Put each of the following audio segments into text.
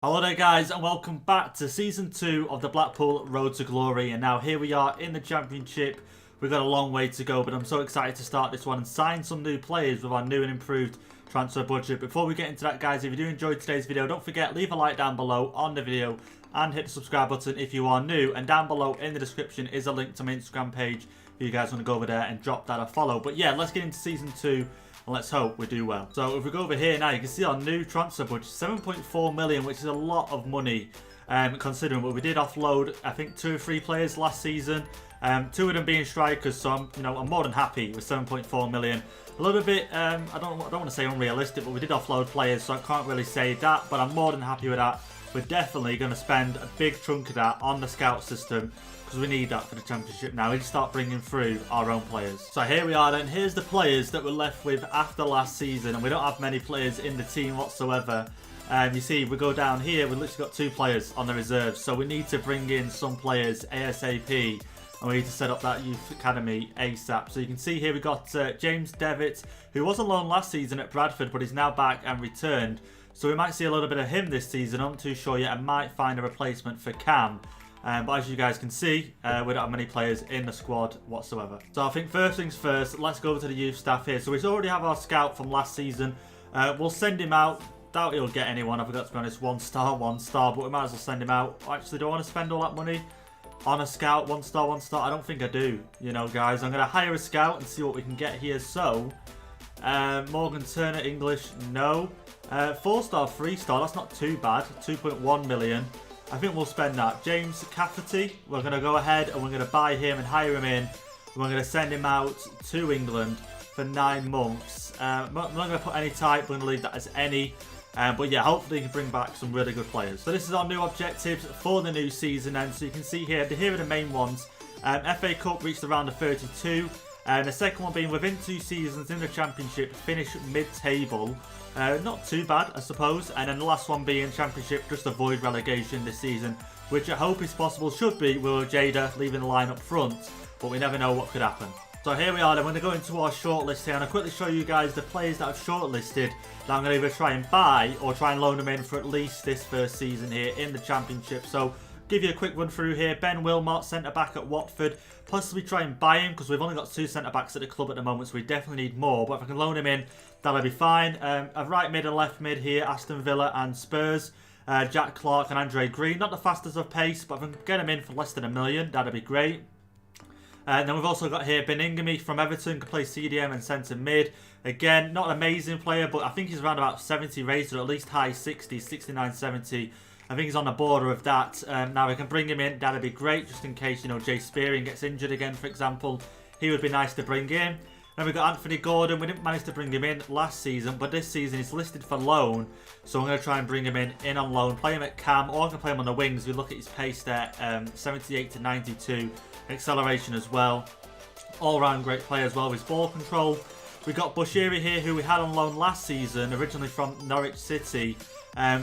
Hello there guys and welcome back to Season 2 of the Blackpool Road to Glory, and now here we are in the Championship. We've got a long way to go, but I'm so excited to start this one and sign some new players with our new and improved transfer budget. Before we get into that guys, if you do enjoy today's video, don't forget leave a like down below on the video and hit the subscribe button if you are new, and down below in the description is a link to my Instagram page if you guys want to go over there and drop that a follow. But yeah, let's get into Season 2. Let's hope we do well. So if we go over here now, you can see our new transfer budget, 7.4 million, which is a lot of money considering what we did offload. I think 2 or 3 players last season, 2 of them being strikers. So I'm more than happy with 7.4 million. A little bit, I don't want to say unrealistic, but we did offload players, so I can't really say that. But I'm more than happy with that. We're definitely going to spend a big chunk of that on the scout system, because we need that for the Championship now. We need to start bringing through our own players. So here we are then. Here's the players that we're left with after last season, and we don't have many players in the team whatsoever. You see, we go down here, we've literally got 2 players on the reserves, so we need to bring in some players ASAP, and we need to set up that youth academy ASAP. So you can see here we got James Devitt, who was on loan last season at Bradford, but he's now back and returned. So we might see a little bit of him this season. I'm not too sure yet. I might find a replacement for Cam. But as you guys can see, we don't have many players in the squad whatsoever. So I think first things first, let's go over to the youth staff here. So we already have our scout from last season. We'll send him out. Doubt he'll get anyone. I forgot to be honest. 1 star, 1 star. But we might as well send him out. Actually, do I want to spend all that money on a scout? 1 star, 1 star? I don't think I do. You know, guys. I'm going to hire a scout and see what we can get here. So, Morgan Turner, English, no. 4 star, 3 star. That's not too bad. 2.1 million. I think we'll spend that. James Cafferty, we're going to go ahead and we're going to buy him and hire him in. We're going to send him out to England for 9 months. I'm not going to put any type, we're going to leave that as any. But yeah, hopefully he can bring back some really good players. So this is our new objectives for the new season. And so you can see here are the main ones. FA Cup reached around the 32. And the second one being within 2 seasons in the Championship, finish mid-table. Not too bad, I suppose. And then the last one being Championship, just avoid relegation this season, which I hope is possible. Should be with Jada leaving the line up front, but we never know what could happen. So here we are. I'm going to go into our shortlist here, and I'll quickly show you guys the players that I've shortlisted that I'm going to either try and buy or try and loan them in for at least this first season here in the Championship. So give you a quick run through here. Ben Wilmot, centre-back at Watford. Possibly try and buy him because we've only got 2 centre-backs at the club at the moment, so we definitely need more. But if I can loan him in, that'll be fine. A right mid and left mid here, Aston Villa and Spurs. Jack Clark and Andre Green. Not the fastest of pace, but if I can get him in for less than $1 million, that'd be great. And then we've also got here Beningame from Everton, can play CDM and centre mid. Again, not an amazing player, but I think he's around about 70 rated, or at least high 60s, 69, 70. I think he's on the border of that. Now we can bring him in. That'd be great, just in case, you know, Jay Spearing gets injured again, for example. He would be nice to bring in. Then we've got Anthony Gordon. We didn't manage to bring him in last season, but this season he's listed for loan. So I'm going to try and bring him in on loan. Play him at cam, or I can play him on the wings. We look at his pace there, 78 to 92. Acceleration as well. All-round great player as well with his ball control. We've got Bushiri here, who we had on loan last season, originally from Norwich City.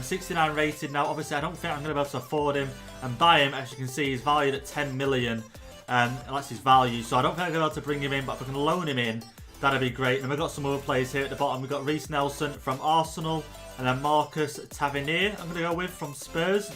69 rated. Now, obviously, I don't think I'm going to be able to afford him and buy him. As you can see, he's valued at 10 million. And that's his value. So I don't think I'm going to be able to bring him in, but if I can loan him in, that'd be great. And we've got some other players here at the bottom. We've got Reece Nelson from Arsenal, and then Marcus Tavernier, I'm going to go with, from Spurs.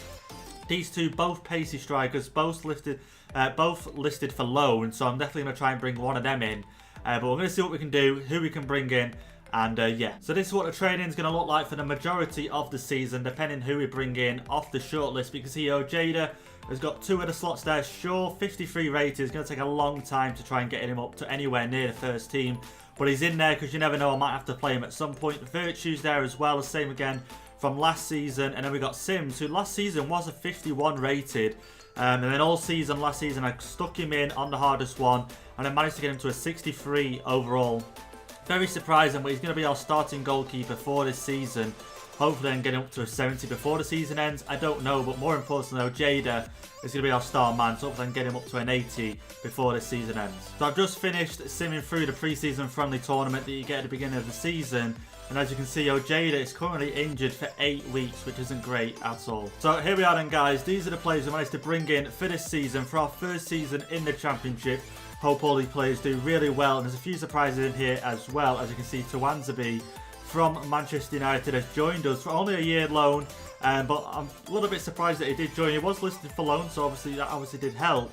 These two, both pacey strikers, both listed for loan. So I'm definitely going to try and bring one of them in. But we're going to see what we can do, who we can bring in. And yeah, so this is what the training is going to look like for the majority of the season, depending who we bring in off the shortlist. Because here, Jada has got 2 of the slots there. Sure, 53 rated. It's going to take a long time to try and get him up to anywhere near the first team. But he's in there because you never know, I might have to play him at some point. Virtue's there as well, the same again from last season. And then we got Sims, who last season was a 51 rated. And then all season, last season, I stuck him in on the hardest one. And I managed to get him to a 63 overall. Very surprising, but he's going to be our starting goalkeeper for this season. Hopefully I can get him up to a 70 before the season ends. I don't know, but more importantly though, Jada is going to be our star man. So hopefully I can get him up to an 80 before the season ends. So I've just finished simming through the pre-season friendly tournament that you get at the beginning of the season. And as you can see, Jada is currently injured for 8 weeks, which isn't great at all. So here we are then, guys. These are the players we managed to bring in for this season, for our first season in the Championship. Hope all these players do really well. And there's a few surprises in here as well. As you can see, Tawanzabi from Manchester United has joined us for only a year loan. But I'm a little bit surprised that he did join. He was listed for loan, so obviously that did help.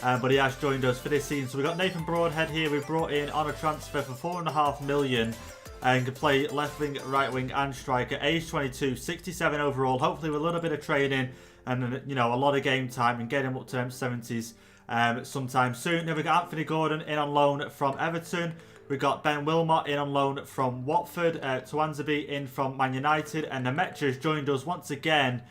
But he has joined us for this season. So we've got Nathan Broadhead here. We brought in on a transfer for $4.5 million. And can play left wing, right wing and striker. Age 22, 67 overall. Hopefully with a little bit of training and, you know, a lot of game time and get him up to them 70s sometime soon. Then we've got Anthony Gordon in on loan from Everton. We've got Ben Wilmot in on loan from Watford. Tuanzebe in from Man United. And Nemecha has joined us once again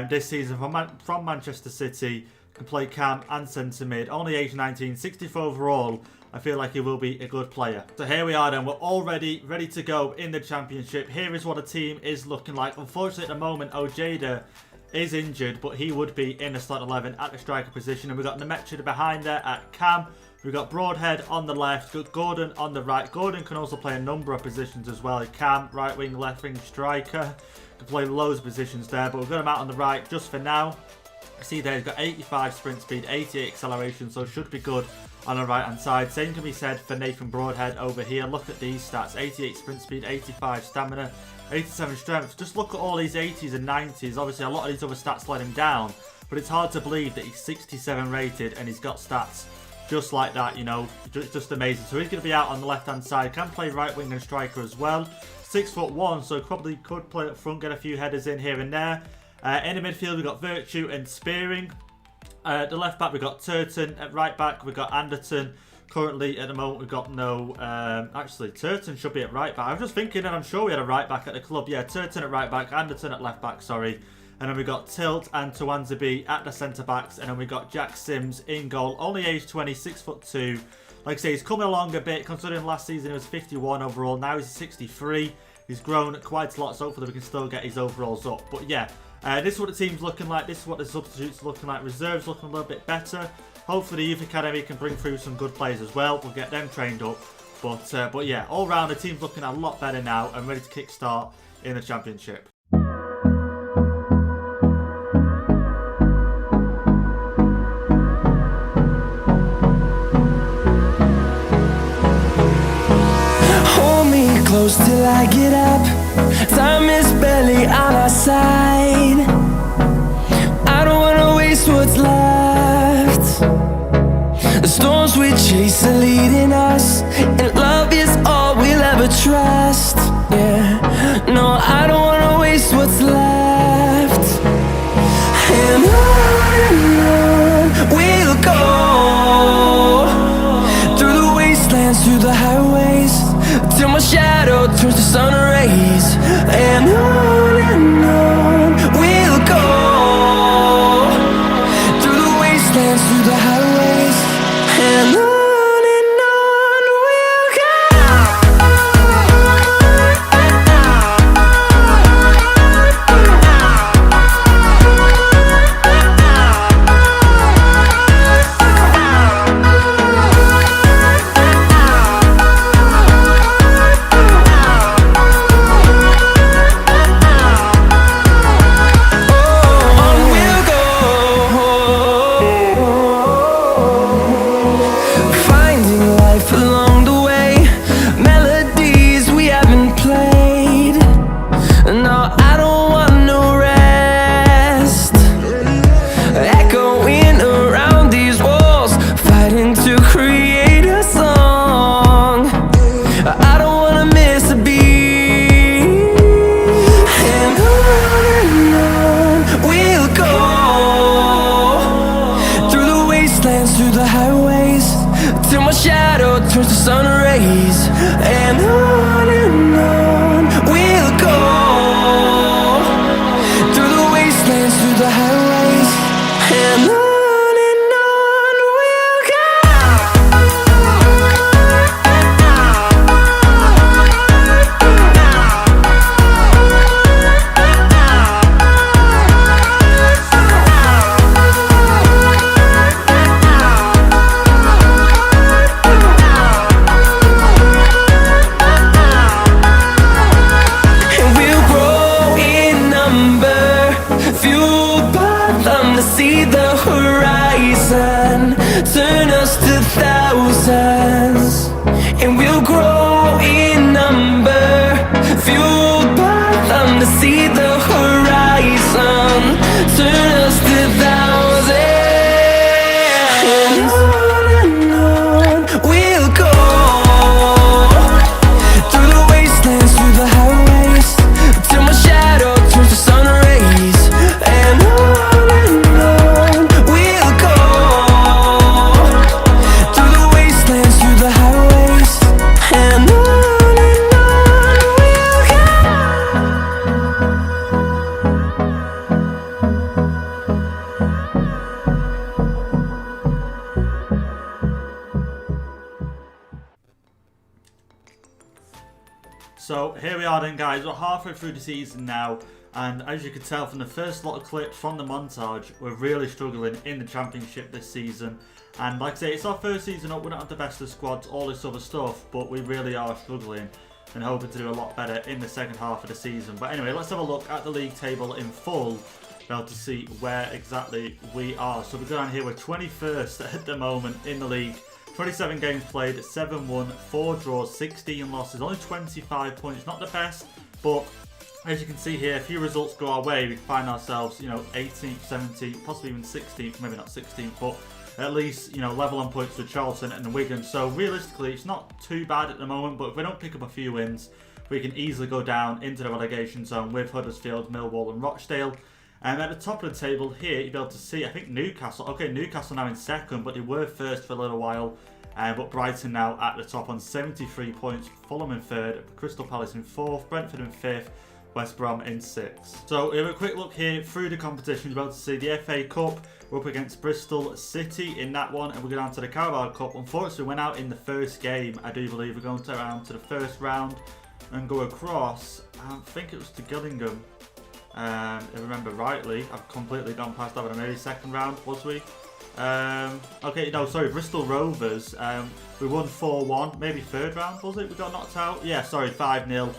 this season from Manchester City. Can play cam and centre mid. Only age 19, 64 overall. I feel like he will be a good player. So here we are then. We're already ready to go in the Championship. Here is what the team is looking like. Unfortunately at the moment, Ojeda is injured, but he would be in the start 11 at the striker position. And we've got Nemecha behind there at cam. We've got Broadhead on the left, got Gordon on the right. Gordon can also play a number of positions as well. Cam, right wing, left wing, striker. Can play loads of positions there, but we've got him out on the right just for now. See there, he's got 85 sprint speed, 88 acceleration, so should be good on the right hand side. Same can be said for Nathan Broadhead over here. Look at these stats: 88 sprint speed, 85 stamina, 87 strength. Just look at all these 80s and 90s. Obviously a lot of these other stats let him down, but it's hard to believe that he's 67 rated and he's got stats just like that, you know. Just amazing. So he's going to be out on the left hand side. Can play right wing and striker as well. 6'1", so probably could play up front, get a few headers in here and there. In the midfield we've got Virtue and Spearing. The left back we've got Turton. At right back we've got Anderton. Currently at the moment we've got no... actually Turton should be at right back. I was just thinking, and I'm sure we had a right back at the club. Yeah, Turton at right back, Anderton at left back, sorry. And then we've got Tilt and Tuanzebe at the centre backs. And then we've got Jack Sims in goal. Only age 20, 6'2". Like I say, he's coming along a bit, considering last season he was 51 overall. Now he's 63. He's grown quite a lot, so hopefully we can still get his overalls up. But yeah, this is what the team's looking like. This is what the substitutes looking like. Reserves looking a little bit better. Hopefully the Youth Academy can bring through some good players as well. We'll get them trained up. But yeah, all round the team's looking a lot better now and ready to kickstart in the Championship. Close till I get up. Time is barely on our side. I don't wanna waste what's left. The storms we chase are leading us, and love is all we'll ever trust. Yeah, no, I don't wanna waste what's left. And on we'll go, through the wastelands, through the highways, till my shadow turns to sun rays. And on we'll go, through the wastelands, through the highways. And on we'll through the highways, till my shadow turns to sun rays. And on we'll go, through the wastelands, through the highways. And on we'll go. See the horizon turn us to thousands, and we'll grow in number, fueled by them to see the horizon. turn us to thousands. And on we'll go, through the wastelands, through the highways, till my shadow turns to sun rays. And on we'll go, through the wastelands, through the highways. And on we'll go. So here we are then, guys. We're halfway through the season now, and as you can tell from the first lot of clips from the montage, we're really struggling in the championship this season. And like I say, it's our first season up, we don't have the best of squads, all this other stuff, but we really are struggling and hoping to do a lot better in the second half of the season. But anyway, let's have a look at the league table in full now to see where exactly we are. So we go down here, we're 21st at the moment in the league. 27 games played, 7 won, 4 draws, 16 losses, only 25 points. Not the best, but as you can see here, a few results go our way, we find ourselves, you know, 18th, 17th, possibly even 16th, maybe not 16th, but at least, you know, level on points with Charlton and Wigan. So realistically, it's not too bad at the moment, but if we don't pick up a few wins, we can easily go down into the relegation zone with Huddersfield, Millwall and Rochdale. And at the top of the table here, you'll be able to see, I think Newcastle. Okay, Newcastle now in second, but they were first for a little while. But Brighton now at the top on 73 points. Fulham in third, Crystal Palace in fourth, Brentford in fifth, West Brom in sixth. So we have a quick look here through the competition. You'll be able to see the FA Cup. We're up against Bristol City in that one, and we're going down to the Carabao Cup. Unfortunately, we went out in the first game. I do believe we're going to the first round and go across. I think it was to Gillingham. If I remember rightly, I've completely gone past that, but maybe second round, was we? Okay, no, sorry, Bristol Rovers. We won 4-1, maybe third round, was it? We got knocked out? Yeah, sorry, 5-0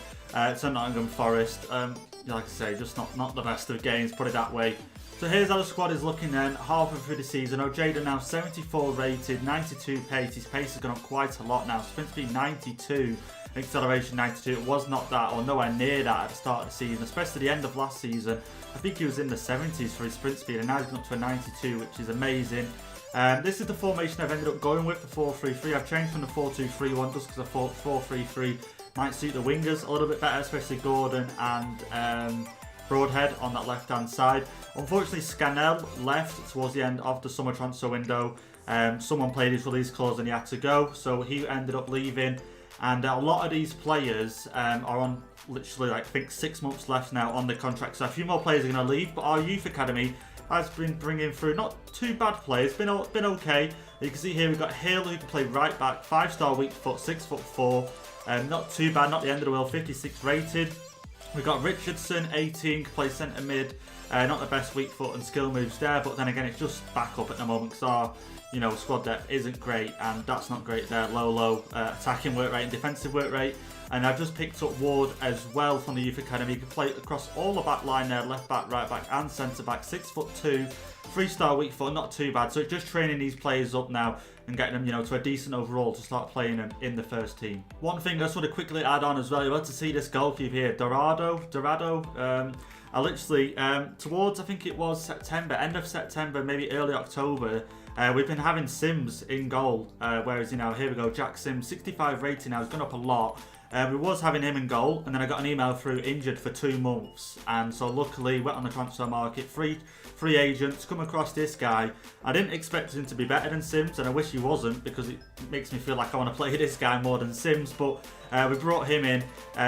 to Nottingham Forest. Like I say, just not the best of games, put it that way. So here's how the squad is looking then, halfway through the season. Ojeda now 74 rated, 92 pace. His pace has gone up quite a lot now. It's supposed to be 92. Acceleration 92, it was not that or nowhere near that at the start of the season, especially the end of last season. I think he was in the 70s for his sprint speed, and now he's gone up to a 92, which is amazing. This is the formation I've ended up going with, the 4-3-3. I've changed from the 4-2-3-1 just because I thought 4-3-3 might suit the wingers a little bit better, especially Gordon and Broadhead on that left hand side. Unfortunately, Scannell left towards the end of the summer transfer window. Someone played his release clause and he had to go, so he ended up leaving. And a lot of these players are on literally, like, I think 6 months left now on the contract. So a few more players are going to leave, but our youth academy has been bringing through not too bad players. Been okay. You can see here we've got Hill, who can play right back, 5-star weak foot, 6'4". Not too bad, not the end of the world, 56 rated. We've got Richardson, 18, can play centre mid. Not the best weak foot and skill moves there, but then again, it's just back up at the moment because our, you know, squad depth isn't great, and that's not great there. Low attacking work rate and defensive work rate. And I've just picked up Ward as well from the youth academy. He can play across all the back line there, left back, right back, and centre back. 6'2", 3-star weak foot, not too bad. So it's just training these players up now and getting them, you know, to a decent overall to start playing them in the first team. One thing I just want to quickly add on as well, you're about to see this goalkeeper here, Dorado. I literally, towards, I think it was September, end of September, maybe early October, we've been having Sims in goal, whereas, you know, here we go, Jack Sims, 65 rating now, he's gone up a lot. We was having him in goal, and then I got an email through injured for 2 months, and so luckily went on the transfer market, free agents, come across this guy. I didn't expect him to be better than Sims, and I wish he wasn't, because it makes me feel like I want to play this guy more than Sims, but we brought him in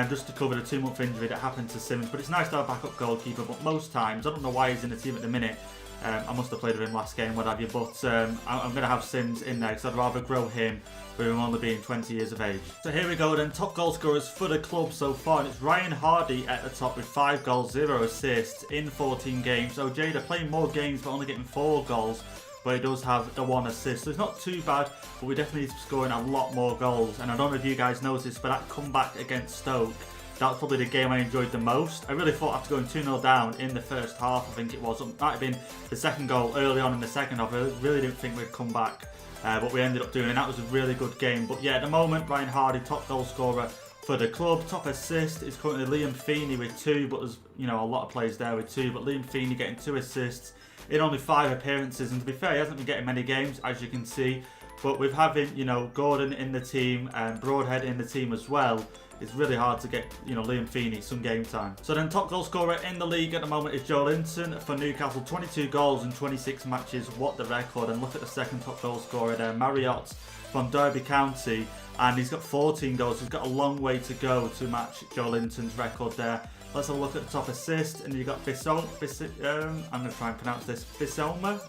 just to cover the 2-month injury that happened to Sims. But it's nice to have a backup goalkeeper, but most times, I don't know why he's in the team at the minute, I must have played with him last game, what have you, but I'm going to have Sims in there because I'd rather grow him with him only being 20 years of age. So here we go then, top goal scorers for the club so far, and it's Ryan Hardy at the top with 5 goals, 0 assists in 14 games. So Jada playing more games but only getting 4 goals, but he does have the 1 assist, so it's not too bad, but we definitely need to be scoring a lot more goals. And I don't know if you guys noticed, but that comeback against Stoke, that was probably the game I enjoyed the most. I really thought after going 2-0 down in the first half, I think it was, it might have been the second goal early on in the second half, I really didn't think we'd come back, but we ended up doing, and that was a really good game. But yeah, at the moment, Ryan Hardy, top goal scorer for the club. Top assist is currently Liam Feeney with 2, but there's a lot of players there with 2. But Liam Feeney getting 2 assists in only 5 appearances, and to be fair, he hasn't been getting many games, as you can see. But with having Gordon in the team and Broadhead in the team as well, it's really hard to get Liam Feeney some game time. So then top goal scorer in the league at the moment is Joe Linton for Newcastle, 22 goals in 26 matches. What the record! And look at the second top goal scorer there, Marriott from Derby County, and he's got 14 goals. He's got a long way to go to match Joe Linton's record there. Let's have a look at the top assist, and you've got I'm going to try and pronounce this, Bissouma.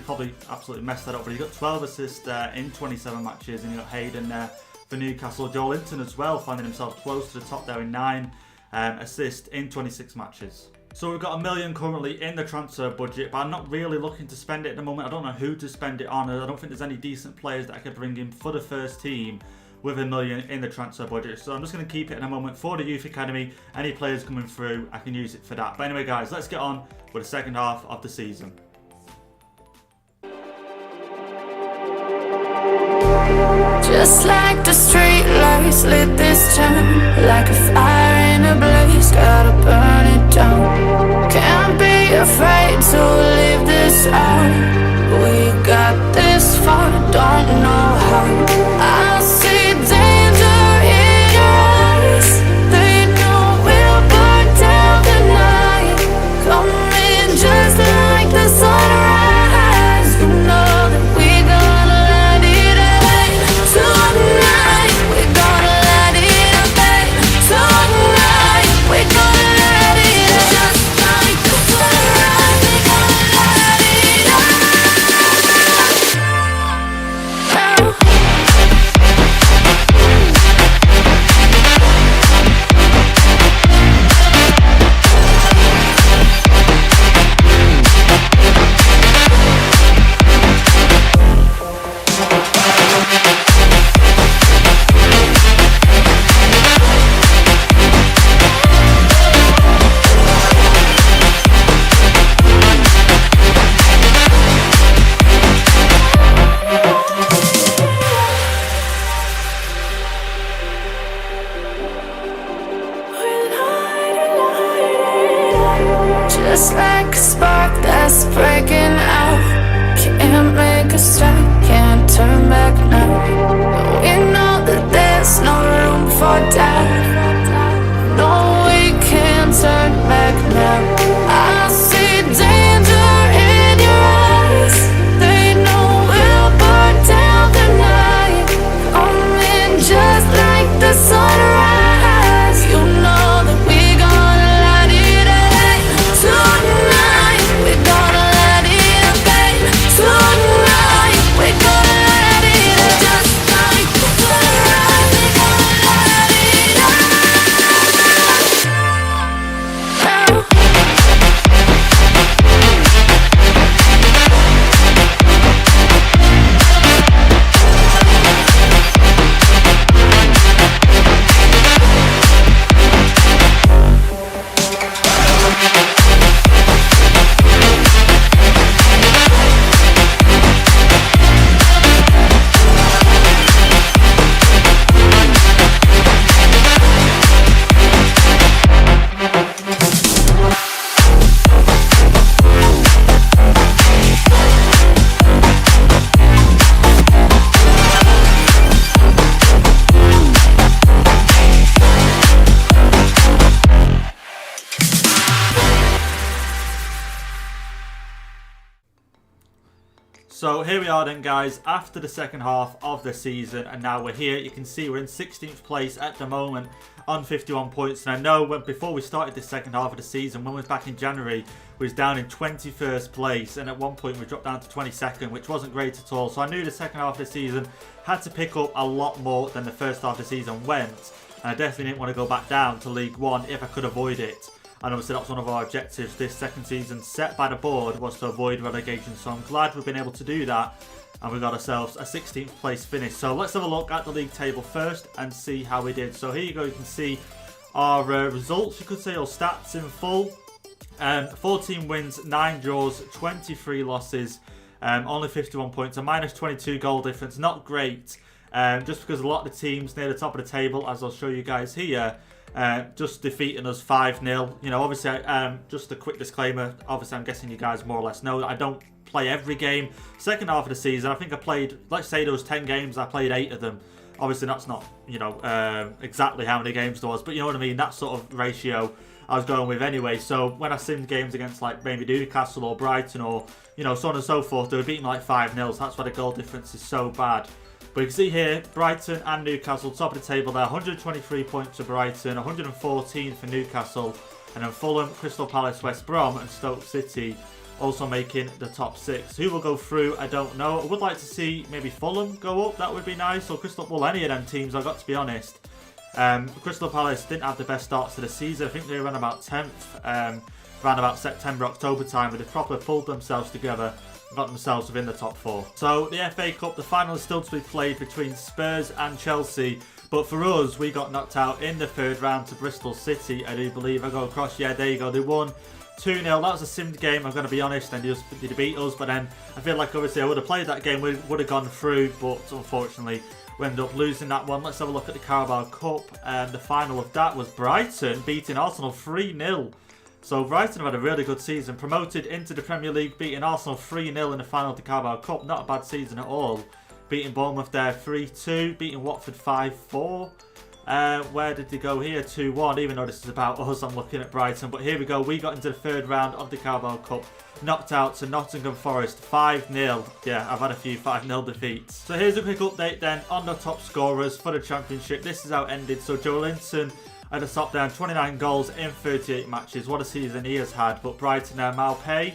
Probably absolutely messed that up, but he got 12 assists there in 27 matches, and you got Hayden there for Newcastle. Joe Linton as well, finding himself close to the top there in 9 assists in 26 matches. So we've got $1 million currently in the transfer budget, but I'm not really looking to spend it at the moment. I don't know who to spend it on. I don't think there's any decent players that I could bring in for the first team with $1 million in the transfer budget. So I'm just going to keep it in a moment for the youth academy. Any players coming through, I can use it for that. But anyway, guys, let's get on with the second half of the season. Just like the street lights lit this town, like a fire in a blaze, gotta burn it down. Can't be afraid to leave this out. We got this far, don't know how. I see danger in your eyes. They know we'll burn down the night. Coming just like the sunrise. You know that we gonna light it up. Tonight, we're gonna light it up, babe. Tonight, we're gonna light it up. Just like the sunrise, we're gonna light it up. Just like a spark that's breaking out. Can't make a stop, can't turn back now. We know that there's no room for doubt. No, we can't turn back now. I see danger in your eyes. They know we'll burn down the night. Coming just like the sunrise. You know that we gonna light it up. Tonight, we're gonna light it up, babe. Tonight, we're gonna light it up. Just like the sunrise, we're gonna light it up. So here we are then, guys, after the second half of the season, and now we're here. You can see we're in 16th place at the moment on 51 points. And I know before we started the second half of the season, when we was back in January, we was down in 21st place, and at one point we dropped down to 22nd, which wasn't great at all. So I knew the second half of the season had to pick up a lot more than the first half of the season went, and I definitely didn't want to go back down to League One if I could avoid it. And obviously that's one of our objectives this second season set by the board, was to avoid relegation. So I'm glad we've been able to do that, and we got ourselves a 16th place finish. So let's have a look at the league table first and see how we did. So here you go, you can see our results, you could say, or stats in full. 14 wins, 9 draws, 23 losses, only 51 points, a minus 22 goal difference, not great. just because a lot of the teams near the top of the table, as I'll show you guys here, just defeating us 5-0. You know, obviously, just a quick disclaimer, obviously I'm guessing you guys more or less know that I don't play every game. Second half of the season, I think I played, let's say there was 10 games, I played 8 of them. Obviously that's not, you know, exactly how many games there was, but you know what I mean, that sort of ratio I was going with anyway. So when I simmed games against like maybe Newcastle or Brighton or, you know, so on and so forth, they were beating like 5-0, so that's why the goal difference is so bad. But you can see here, Brighton and Newcastle, top of the table there, 123 points for Brighton, 114 for Newcastle, and then Fulham, Crystal Palace, West Brom and Stoke City also making the top 6. Who will go through, I don't know. I would like to see maybe Fulham go up, that would be nice, or Crystal, well, any of them teams, I've got to be honest. Crystal Palace didn't have the best starts to the season. I think they ran about 10th, around about September, October time, but they properly pulled themselves together and got themselves within the top 4. So the FA Cup, the final is still to be played between Spurs and Chelsea, but for us, we got knocked out in the 3rd round to Bristol City, I do believe. I go across, yeah, there you go, they won 2-0. That was a simmed game, I'm going to be honest, and they beat us, but then I feel like obviously I would have played that game, we would have gone through, but unfortunately we ended up losing that one. Let's have a look at the Carabao Cup, and the final of that was Brighton beating Arsenal 3-0. So Brighton have had a really good season, promoted into the Premier League, beating Arsenal 3-0 in the final of the Carabao Cup. Not a bad season at all. Beating Bournemouth there 3-2, beating Watford 5-4. Where did they go here? 2-1, even though this is about us, I'm looking at Brighton. But here we go, we got into the 3rd round of the Carabao Cup. Knocked out to Nottingham Forest 5-0. Yeah, I've had a few 5-0 defeats. So here's a quick update then on the top scorers for the Championship. This is how it ended. So Joe Linton at the top down, 29 goals in 38 matches. What a season he has had. But Brighton there, Malpay,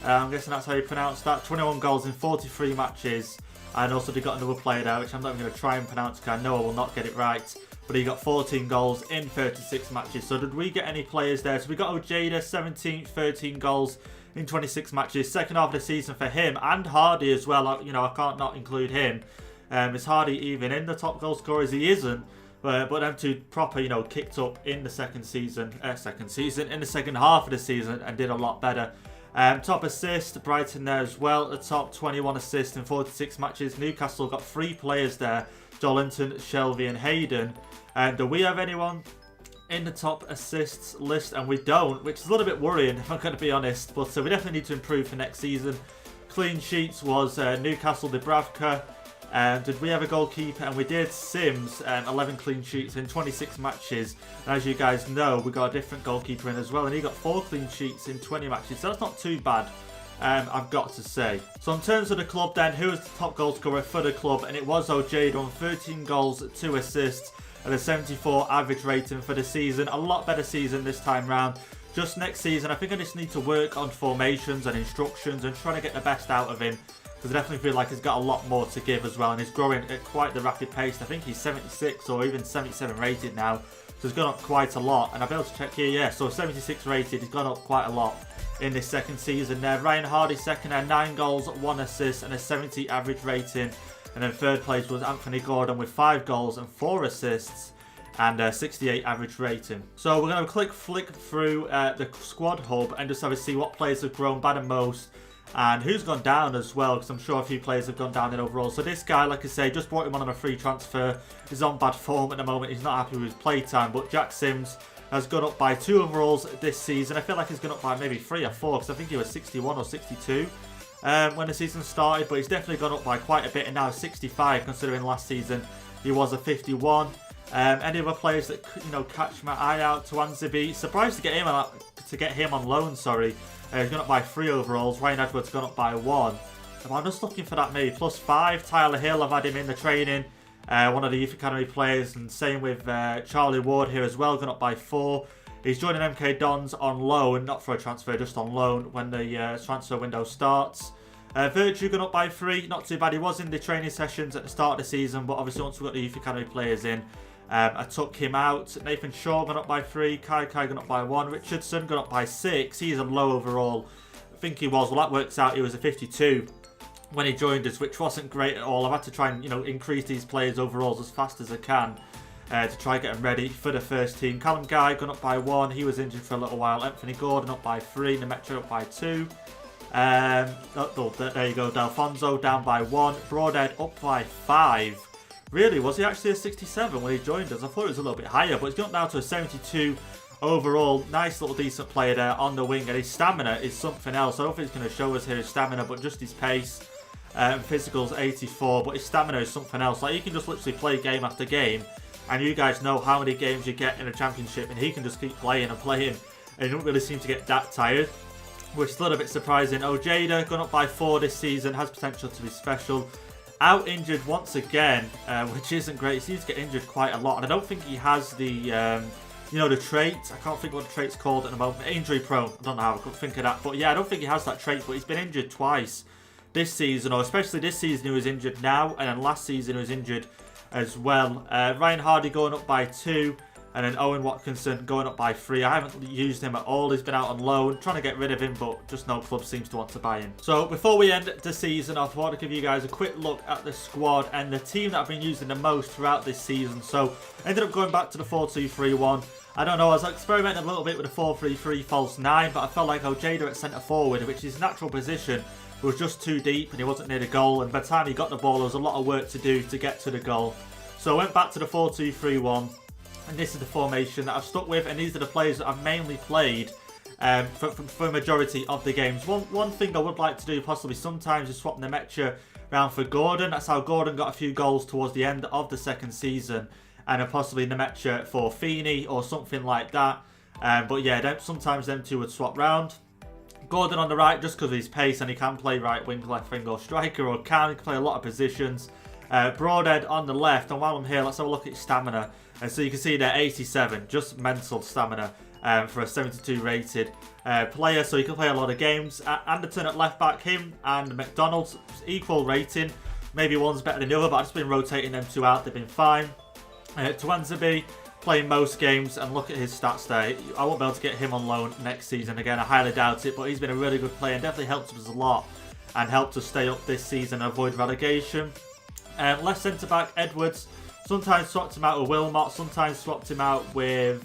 I'm guessing that's how you pronounce that. 21 goals in 43 matches. And also they got another player there, which I'm not even going to try and pronounce because I know I will not get it right. But he got 14 goals in 36 matches. So did we get any players there? So we got Ojeda, 17, 13 goals in 26 matches. Second half of the season for him, and Hardy as well. You know, I can't not include him. Is Hardy even in the top goal scorers? He isn't. But them two proper, you know, kicked up in the in the second half of the season and did a lot better. Top assist, Brighton there as well. The top 21 assists in 46 matches. Newcastle got 3 players there: Jolinton, Shelvey and Hayden. Do we have anyone in the top assists list? And we don't, which is a little bit worrying if I'm going to be honest. But we definitely need to improve for next season. Clean sheets was Newcastle, Dubravka. Did we have a goalkeeper? And we did. Sims, 11 clean sheets in 26 matches. And as you guys know, we got a different goalkeeper in as well, and he got 4 clean sheets in 20 matches. So that's not too bad, I've got to say. So in terms of the club then, who was the top goal scorer for the club? And it was Ojeda on 13 goals, 2 assists, and a 74 average rating for the season. A lot better season this time round. Just next season, I think I just need to work on formations and instructions and trying to get the best out of him. Because I definitely feel like he's got a lot more to give as well, and he's growing at quite the rapid pace. I think he's 76 or even 77 rated now, so he's gone up quite a lot. And I'll be able to check here, yeah, so 76 rated, he's gone up quite a lot in this second season there. Ryan Hardy second there, 9 goals, 1 assist and a 70 average rating. And then third place was Anthony Gordon with 5 goals and 4 assists and a 68 average rating. So we're going to flick through the squad hub and just have a see what players have grown by the most and who's gone down as well, because I'm sure a few players have gone down in overall. So this guy, like I say, just brought him on a free transfer. He's on bad form at the moment. He's not happy with his play time, but Jack Sims has gone up by 2 overalls this season. I feel like he's gone up by maybe 3 or 4, because I think he was 61 or 62 when the season started, but he's definitely gone up by quite a bit, and now 65 considering last season he was a 51. Any other players that, you know, catch my eye out? Tuanzebe, surprised to get him on loan. Sorry, he's gone up by 3 overalls. Ryan Edwards gone up by 1. I'm just looking for that maybe +5. Tyler Hill, I've had him in the training, one of the Youth Academy players, and same with Charlie Ward here as well, gone up by 4. He's joining MK Dons on loan, not for a transfer, just on loan when the transfer window starts. Virtue gone up by 3, not too bad. He was in the training sessions at the start of the season, but obviously once we got the Youth Academy players in, I took him out. Nathan Shaw gone up by 3, Kai gone up by 1, Richardson gone up by 6. He's a low overall. I think he was, well that works out, he was a 52 when he joined us, which wasn't great at all. I've had to try and, you know, increase these players' overalls as fast as I can to try and get them ready for the first team. Callum Guy gone up by 1, he was injured for a little while. Anthony Gordon up by 3, Nemetro up by 2. There you go, D'Alfonso down by 1, Broadhead up by 5. Really, was he actually a 67 when he joined us? I thought it was a little bit higher, but he's gone down to a 72 overall. Nice little decent player there on the wing, and his stamina is something else. I don't think he's going to show us here his stamina, but just his pace. Physical's 84, but his stamina is something else. Like, he can just literally play game after game, and you guys know how many games you get in a championship, and he can just keep playing and playing, and he don't really seem to get that tired, which is a little bit surprising. Ojeda, gone up by 4 this season, has potential to be special. Out injured once again, which isn't great. He seems to get injured quite a lot, and I don't think he has the, you know, the trait. I can't think what the trait's called at the moment. Injury prone. I don't know how I could think of that, but yeah, I don't think he has that trait, but he's been injured twice this season, or especially this season he was injured now, and then last season he was injured as well. Ryan Hardy going up by 2, and then Owen Watkinson going up by 3. I haven't used him at all. He's been out on loan, trying to get rid of him, but just no club seems to want to buy him. So before we end the season off, I want to give you guys a quick look at the squad and the team that I've been using the most throughout this season. So I ended up going back to the 4-2-3-1. I don't know, I was experimenting a little bit with the 4-3-3 false 9, but I felt like Ojeda at centre forward, which is his natural position, was just too deep and he wasn't near the goal, and by the time he got the ball there was a lot of work to do to get to the goal. So I went back to the 4-2-3-1, and this is the formation that I've stuck with, and these are the players that I've mainly played for a majority of the games. One thing I would like to do possibly sometimes is swap Nemecha around for Gordon. That's how Gordon got a few goals towards the end of the second season, and then possibly Nemecha for Feeney or something like that. But yeah, sometimes them two would swap round. Gordon on the right just because of his pace, and he can play right wing, left wing, or striker, or he can play a lot of positions. Broadhead on the left, and while I'm here, let's have a look at his stamina. And so you can see there, 87, just mental stamina for a 72 rated player, so he can play a lot of games. Anderton at left back, him and McDonald's equal rating. Maybe one's better than the other, but I've just been rotating them two out, they've been fine. Twanzebe playing most games, and look at his stats there. I won't be able to get him on loan next season again, I highly doubt it, but he's been a really good player and definitely helped us a lot and helped us stay up this season and avoid relegation. Left centre back, Edwards. Sometimes swapped him out with Wilmot, sometimes swapped him out with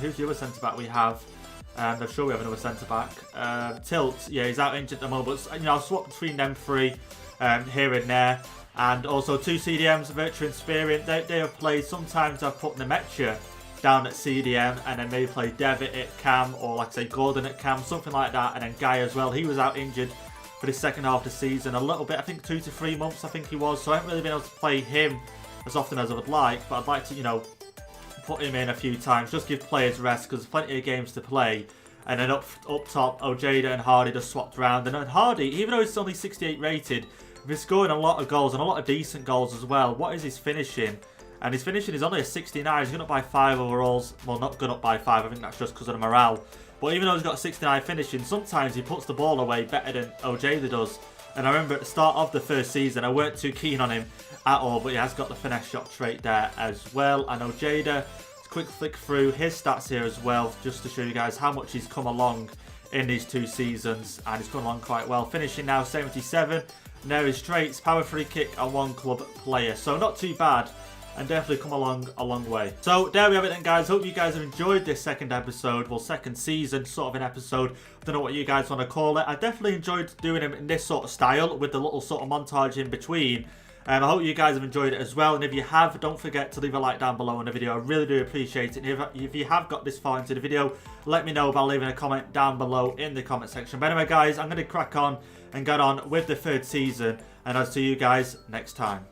who's the other centre back we have? I'm sure we have another centre back. Tilt, yeah, he's out injured at the moment, but you know, I've swapped between them 3 here and there. And also 2 CDMs, Virtue and Spirit, they have played. Sometimes I've put Nemecha down at CDM, and then maybe play Devitt at Cam, or like I say Gordon at Cam, something like that. And then Guy as well, he was out injured for the second half of the season a little bit, I think 2 to 3 months I think he was, so I haven't really been able to play him as often as I would like, but I'd like to, you know, put him in a few times, just give players rest, because there's plenty of games to play. And then up top, Ojeda and Hardy just swapped around, and then Hardy, even though he's only 68 rated, he's scoring a lot of goals, and a lot of decent goals as well. What is his finishing? And his finishing is only a 69, he's gone up by 5 overalls, well not gone up by 5, I think that's just because of the morale. But even though he's got a 69 finishing, sometimes he puts the ball away better than Ojeda does. And I remember at the start of the first season, I weren't too keen on him at all, but he has got the finesse shot trait there as well. And Ojeda, quick flick through his stats here as well, just to show you guys how much he's come along in these 2 seasons. And he's come along quite well, finishing now 77. And there his traits, power free kick and 1 club player. So not too bad, and definitely come along a long way. So there we have it then, guys. Hope you guys have enjoyed this second episode, well, second season sort of an episode. I don't know what you guys want to call it. I definitely enjoyed doing them in this sort of style with the little sort of montage in between. I hope you guys have enjoyed it as well, and if you have, don't forget to leave a like down below on the video. I really do appreciate it. And if you have got this far into the video, let me know by leaving a comment down below in the comment section. But anyway, guys, I'm going to crack on and get on with the 3rd season, and I'll see you guys next time.